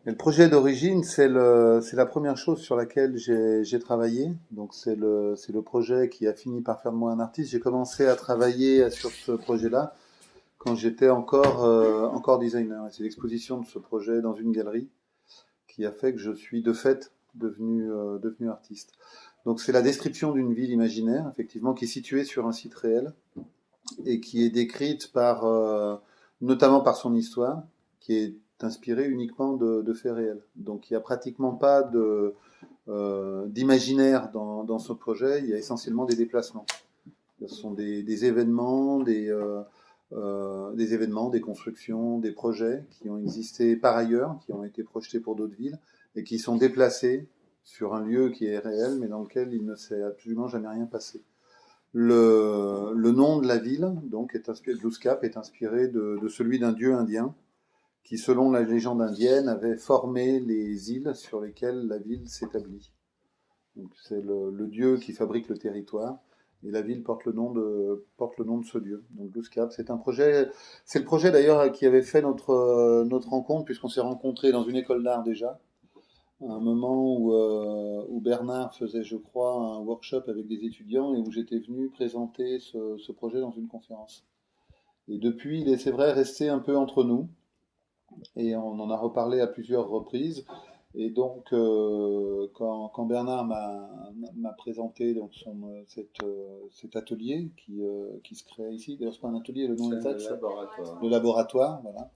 Et le projet d'origine, c'est la première chose sur laquelle j'ai travaillé. Donc c'est le projet qui a fini par faire de moi un artiste. J'ai commencé à travailler sur ce projet-là quand j'étais encore designer. Et c'est l'exposition de ce projet dans une galerie qui a fait que je suis de fait devenu artiste. Donc c'est la description d'une ville imaginaire, effectivement, qui est située sur un site réel et qui est décrite notamment par son histoire, qui est inspirée uniquement de faits réels. Donc il n'y a pratiquement pas d'imaginaire dans ce projet, il y a essentiellement des déplacements. Ce sont des événements, des événements, des constructions, des projets qui ont existé par ailleurs, qui ont été projetés pour d'autres villes et qui sont déplacés sur un lieu qui est réel, mais dans lequel il ne s'est absolument jamais rien passé. Le nom de la ville, donc, est inspiré, Glooskap, est inspiré de celui d'un dieu indien qui, selon la légende indienne, avait formé les îles sur lesquelles la ville s'établit. Donc, c'est le dieu qui fabrique le territoire. Et la ville porte le nom de ce dieu. Donc Glooskap, c'est le projet d'ailleurs qui avait fait notre rencontre, puisqu'on s'est rencontrés dans une école d'art déjà, à un moment où Bernard faisait, je crois, un workshop avec des étudiants et où j'étais venu présenter ce projet dans une conférence. Et depuis, il est, c'est vrai, resté un peu entre nous, et on en a reparlé à plusieurs reprises. Et donc, quand Bernard m'a présenté donc cet atelier qui se crée ici, d'ailleurs, c'est pas un atelier, le nom C'est exact, le laboratoire. le laboratoire, voilà,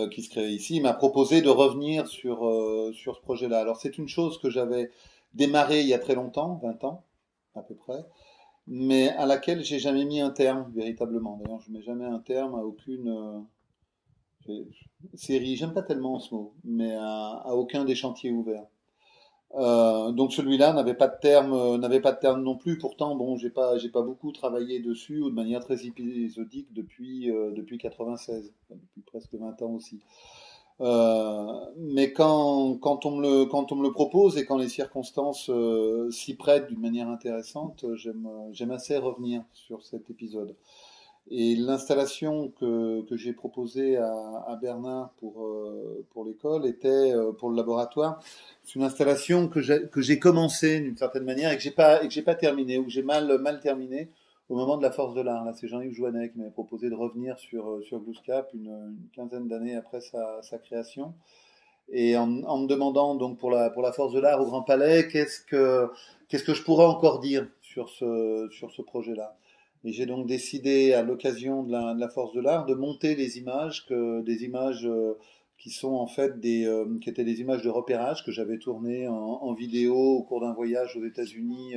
qui se crée ici, il m'a proposé de revenir sur ce projet-là. Alors, c'est une chose que j'avais démarré il y a très longtemps, 20 ans à peu près, mais à laquelle j'ai jamais mis un terme véritablement. D'ailleurs, je mets jamais un terme à aucune série, j'aime pas tellement ce mot, mais à aucun des chantiers ouverts. Donc celui-là n'avait pas de terme non plus. Pourtant, bon, j'ai pas beaucoup travaillé dessus ou de manière très épisodique depuis 96, enfin, depuis presque 20 ans aussi. Mais quand on me le propose et quand les circonstances s'y prêtent d'une manière intéressante, j'aime assez revenir sur cet épisode. Et l'installation que j'ai proposée à Bernard pour l'école était pour le laboratoire. C'est une installation que j'ai commencée d'une certaine manière et que j'ai pas terminée, ou que j'ai mal terminé au moment de la force de l'art. Là, c'est Jean-Yves Joannet qui m'avait proposé de revenir sur Glooskap une quinzaine d'années après sa création. Et en me demandant donc pour la force de l'art au Grand Palais, qu'est-ce que je pourrais encore dire sur ce projet-là. Et j'ai donc décidé, à l'occasion de la force de l'art, de monter des images qui sont en fait qui étaient des images de repérage que j'avais tournées en vidéo au cours d'un voyage aux États-Unis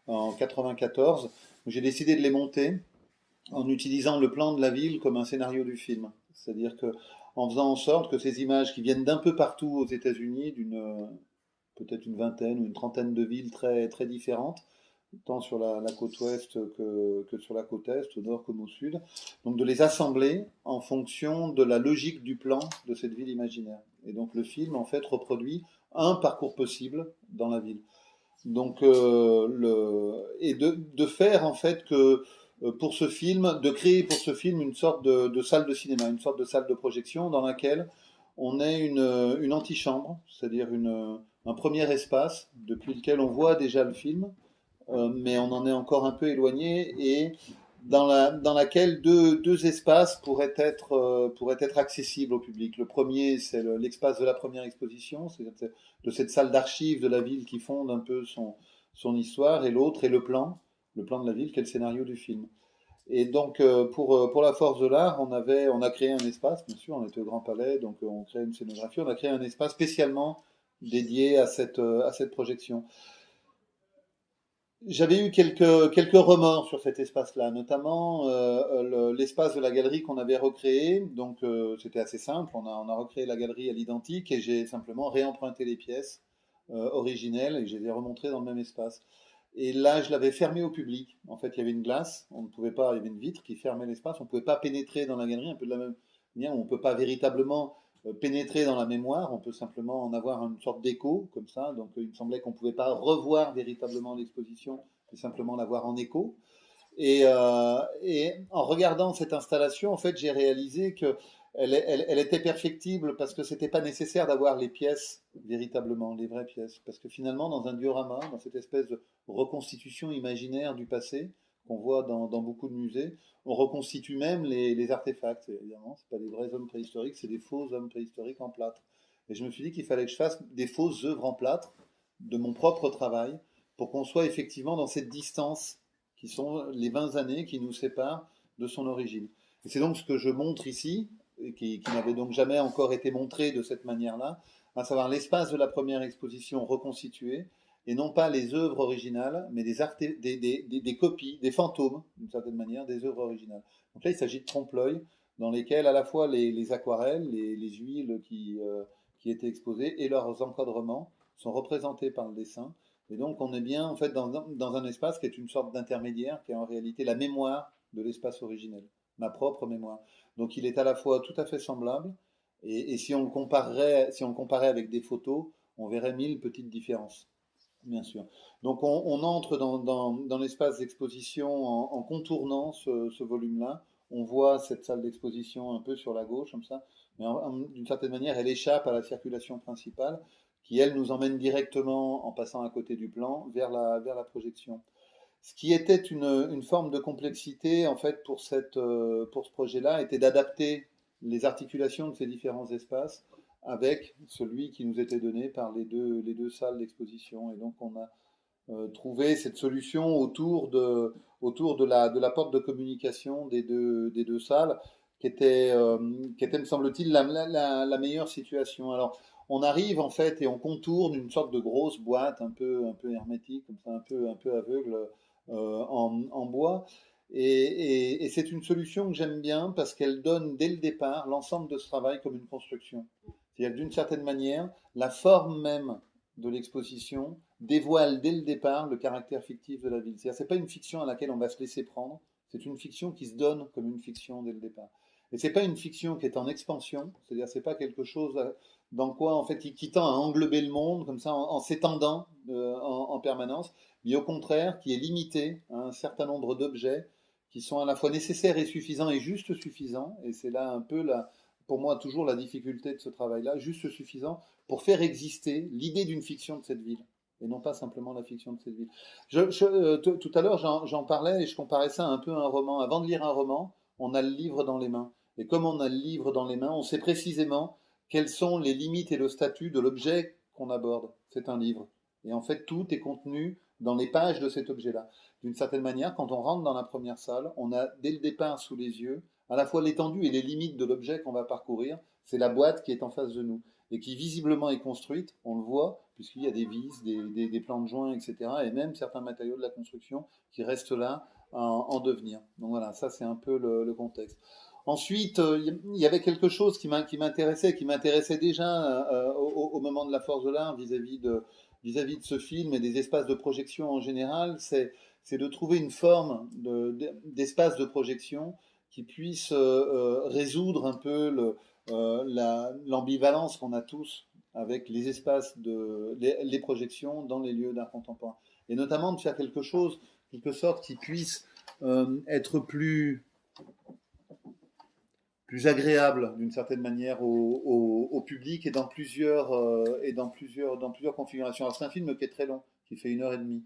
en 94. J'ai décidé de les monter en utilisant le plan de la ville comme un scénario du film. C'est-à-dire que en faisant en sorte que ces images qui viennent d'un peu partout aux États-Unis, peut-être une vingtaine ou une trentaine de villes très différentes, tant sur la côte ouest que sur la côte est, au nord comme au sud. Donc de les assembler en fonction de la logique du plan de cette ville imaginaire. Et donc le film en fait reproduit un parcours possible dans la ville. Donc et de faire en fait que pour ce film, de créer pour ce film une sorte de salle de cinéma, une sorte de salle de projection dans laquelle on ait une antichambre, c'est-à-dire un premier espace depuis lequel on voit déjà le film, mais on en est encore un peu éloigné, et dans laquelle deux espaces pourraient être accessibles au public. Le premier, c'est l'espace de la première exposition, c'est de cette salle d'archives de la ville qui fonde un peu son histoire, et l'autre est le plan de la ville, qui est le scénario du film. Et donc, pour la force de l'art, on a créé un espace, bien sûr, on était au Grand Palais, donc on crée une scénographie, on a créé un espace spécialement dédié à cette projection. J'avais eu quelques remords sur cet espace-là, notamment l'espace de la galerie qu'on avait recréé. Donc c'était assez simple, on a recréé la galerie à l'identique et j'ai simplement réemprunté les pièces originelles et je les ai remontrées dans le même espace. Et là, je l'avais fermé au public. En fait, il y avait une glace, on ne pouvait pas, il y avait une vitre qui fermait l'espace, on ne pouvait pas pénétrer dans la galerie, un peu de la même manière, on ne peut pas véritablement pénétrer dans la mémoire, on peut simplement en avoir une sorte d'écho, comme ça. Donc, il me semblait qu'on ne pouvait pas revoir véritablement l'exposition, mais simplement la voir en écho. Et en regardant cette installation, en fait, j'ai réalisé que elle était perfectible parce que c'était pas nécessaire d'avoir les pièces véritablement, les vraies pièces. Parce que finalement, dans un diorama, dans cette espèce de reconstitution imaginaire du passé qu'on voit dans beaucoup de musées, on reconstitue même les artefacts. Et évidemment, c'est pas des vrais hommes préhistoriques, c'est des faux hommes préhistoriques en plâtre. Et je me suis dit qu'il fallait que je fasse des fausses œuvres en plâtre de mon propre travail pour qu'on soit effectivement dans cette distance qui sont les 20 années qui nous séparent de son origine. Et c'est donc ce que je montre ici, et qui n'avait donc jamais encore été montré de cette manière-là, à savoir l'espace de la première exposition reconstitué, et non pas les œuvres originales, mais des copies, des fantômes, d'une certaine manière, des œuvres originales. Donc là, il s'agit de trompe-l'œil, dans lesquels à la fois les aquarelles, les huiles qui étaient exposées, et leurs encadrements sont représentés par le dessin. Et donc, on est bien en fait dans un espace qui est une sorte d'intermédiaire, qui est en réalité la mémoire de l'espace originel, ma propre mémoire. Donc, il est à la fois tout à fait semblable, et si on le comparait avec des photos, on verrait mille petites différences, bien sûr. Donc, on entre dans l'espace d'exposition en contournant ce volume-là. On voit cette salle d'exposition un peu sur la gauche, comme ça, mais d'une certaine manière, elle échappe à la circulation principale, qui, elle, nous emmène directement, en passant à côté du plan, vers la projection. Ce qui était une forme de complexité, en fait, pour ce projet-là, était d'adapter les articulations de ces différents espaces avec celui qui nous était donné par les deux salles d'exposition. Et donc, on a trouvé cette solution autour de la porte de communication des deux salles, qui était, me semble-t-il, la meilleure situation. Alors, on arrive en fait et on contourne une sorte de grosse boîte un peu hermétique, comme ça, un peu aveugle, en bois. Et c'est une solution que j'aime bien parce qu'elle donne dès le départ l'ensemble de ce travail comme une construction. C'est-à-dire d'une certaine manière, la forme même de l'exposition dévoile dès le départ le caractère fictif de la ville. C'est-à-dire c'est pas une fiction à laquelle on va se laisser prendre, c'est une fiction qui se donne comme une fiction dès le départ. Et c'est pas une fiction qui est en expansion, c'est-à-dire c'est pas quelque chose dans quoi en fait qui tend à englober le monde comme ça en s'étendant en permanence, mais au contraire qui est limité à un certain nombre d'objets qui sont à la fois nécessaires et suffisants et juste suffisants. Et c'est là un peu pour moi toujours la difficulté de ce travail-là, juste suffisant pour faire exister l'idée d'une fiction de cette ville et non pas simplement la fiction de cette ville. Tout à l'heure, j'en parlais et je comparais ça un peu à un roman. Avant de lire un roman, on a le livre dans les mains. Et comme on a le livre dans les mains, on sait précisément quelles sont les limites et le statut de l'objet qu'on aborde. C'est un livre. Et en fait, tout est contenu dans les pages de cet objet-là. D'une certaine manière, quand on rentre dans la première salle, on a dès le départ sous les yeux à la fois l'étendue et les limites de l'objet qu'on va parcourir. C'est la boîte qui est en face de nous et qui visiblement est construite, on le voit, puisqu'il y a des vis, des plans de joints, etc., et même certains matériaux de la construction qui restent là en devenir. Donc voilà, ça c'est un peu le contexte. Ensuite, il y avait quelque chose qui m'intéressait déjà au moment de la force de l'art vis-à-vis de ce film et des espaces de projection en général, c'est de trouver une forme d'espace de projection qui puisse résoudre un peu l'ambivalence qu'on a tous avec les espaces les projections dans les lieux d'art contemporain. Et notamment de faire quelque chose, quelque sorte, qui puisse être plus agréable d'une certaine manière au public et dans plusieurs configurations. Alors c'est un film qui est très long, qui fait 1 heure et demie.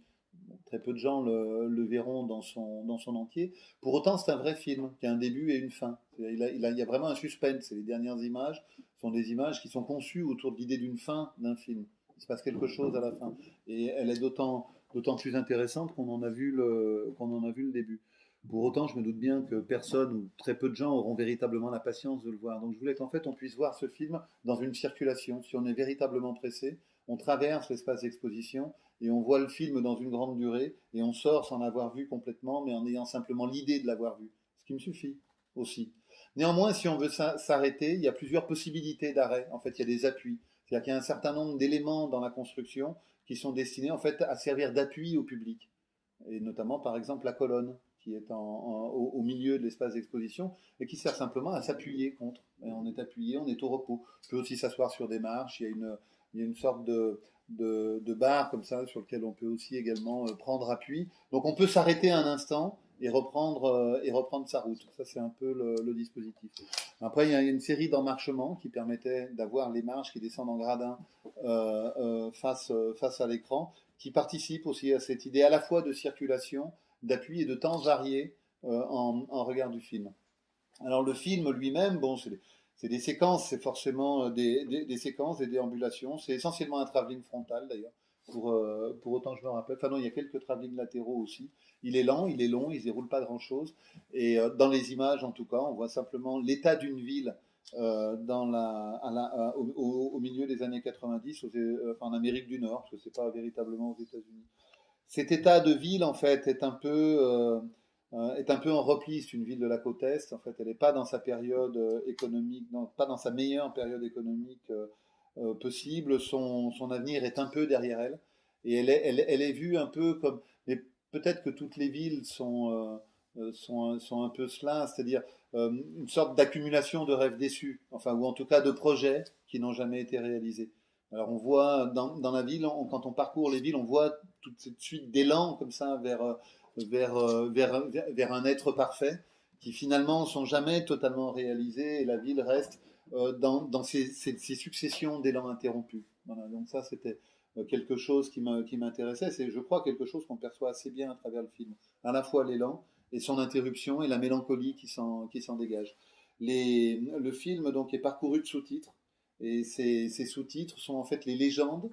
Très peu de gens le verront dans son entier. Pour autant, c'est un vrai film qui a un début et une fin. Il y a vraiment un suspense. Les dernières images sont des images qui sont conçues autour de l'idée d'une fin d'un film. Il se passe quelque chose à la fin. Et elle est d'autant plus intéressante qu'on en a vu le début. Pour autant, je me doute bien que personne ou très peu de gens auront véritablement la patience de le voir. Donc je voulais qu'en fait on puisse voir ce film dans une circulation. Si on est véritablement pressé, on traverse l'espace d'exposition et on voit le film dans une grande durée et on sort sans l'avoir vu complètement, mais en ayant simplement l'idée de l'avoir vu. Ce qui me suffit aussi. Néanmoins, si on veut s'arrêter, il y a plusieurs possibilités d'arrêt. En fait, il y a des appuis. C'est-à-dire qu'il y a un certain nombre d'éléments dans la construction qui sont destinés en fait à servir d'appui au public. Et notamment, par exemple, la colonne qui est au milieu de l'espace d'exposition et qui sert simplement à s'appuyer contre. Et on est appuyé, on est au repos. On peut aussi s'asseoir sur des marches. Il y a une sorte de barre comme ça sur lequel on peut aussi également prendre appui. Donc on peut s'arrêter un instant et reprendre sa route. Ça, c'est un peu le dispositif. Après, il y a une série d'emmarchements qui permettaient d'avoir les marches qui descendent en gradin face à l'écran, qui participent aussi à cette idée à la fois de circulation, d'appui et de temps varié en regard du film. Alors le film lui-même, bon, c'est des séquences, c'est forcément des séquences, des déambulations. C'est essentiellement un travelling frontal d'ailleurs, pour autant que je me rappelle. Enfin non, il y a quelques travelling latéraux aussi. Il est lent, il est long, il ne déroule pas grand-chose. Et dans les images, en tout cas, on voit simplement l'état d'une ville au milieu des années 90 en Amérique du Nord, parce que ce n'est pas véritablement aux États-Unis. Cet état de ville, en fait, est un peu en repli. C'est une ville de la côte Est. En fait, elle n'est pas dans sa période économique, pas dans sa meilleure période économique possible. Son avenir est un peu derrière elle. Et elle est vue un peu comme. Mais peut-être que toutes les villes sont un peu cela, c'est-à-dire une sorte d'accumulation de rêves déçus, enfin, ou en tout cas de projets qui n'ont jamais été réalisés. Alors on voit dans la ville, quand on parcourt les villes, on voit toute cette suite d'élan comme ça vers un être parfait qui finalement sont jamais totalement réalisés et la ville reste dans ces successions d'élans interrompus. Voilà, donc ça c'était quelque chose qui m'intéressait, c'est je crois quelque chose qu'on perçoit assez bien à travers le film, à la fois l'élan et son interruption et la mélancolie qui s'en dégage. Le film donc est parcouru de sous-titres et ces sous-titres sont en fait les légendes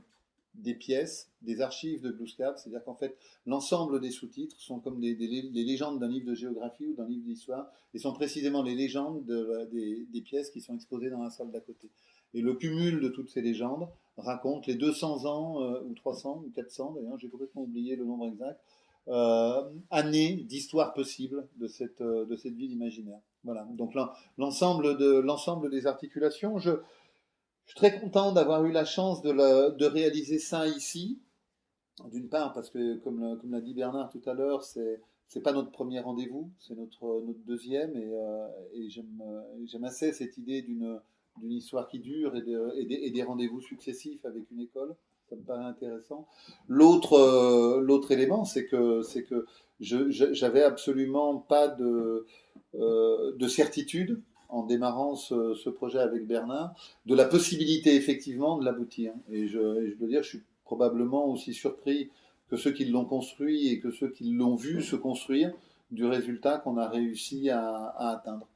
des pièces, des archives de Bluescap, c'est-à-dire qu'en fait, l'ensemble des sous-titres sont comme les légendes d'un livre de géographie ou d'un livre d'histoire, et sont précisément les légendes des pièces qui sont exposées dans la salle d'à côté. Et le cumul de toutes ces légendes raconte les 200 ans, ou 300, ou 400, d'ailleurs, j'ai complètement oublié le nombre exact, années d'histoire possible de cette ville imaginaire. Voilà, donc l'ensemble des articulations, je suis très content d'avoir eu la chance de réaliser ça ici. D'une part, parce que, comme l'a dit Bernard tout à l'heure, c'est pas notre premier rendez-vous, c'est notre deuxième, et j'aime assez cette idée d'une histoire qui dure et des rendez-vous successifs avec une école. Ça me paraît intéressant. L'autre élément, c'est que j'avais absolument pas de certitude en démarrant ce projet avec Bernard, de la possibilité effectivement de l'aboutir. Et je dois dire, je suis probablement aussi surpris que ceux qui l'ont construit et que ceux qui l'ont vu se construire du résultat qu'on a réussi à atteindre.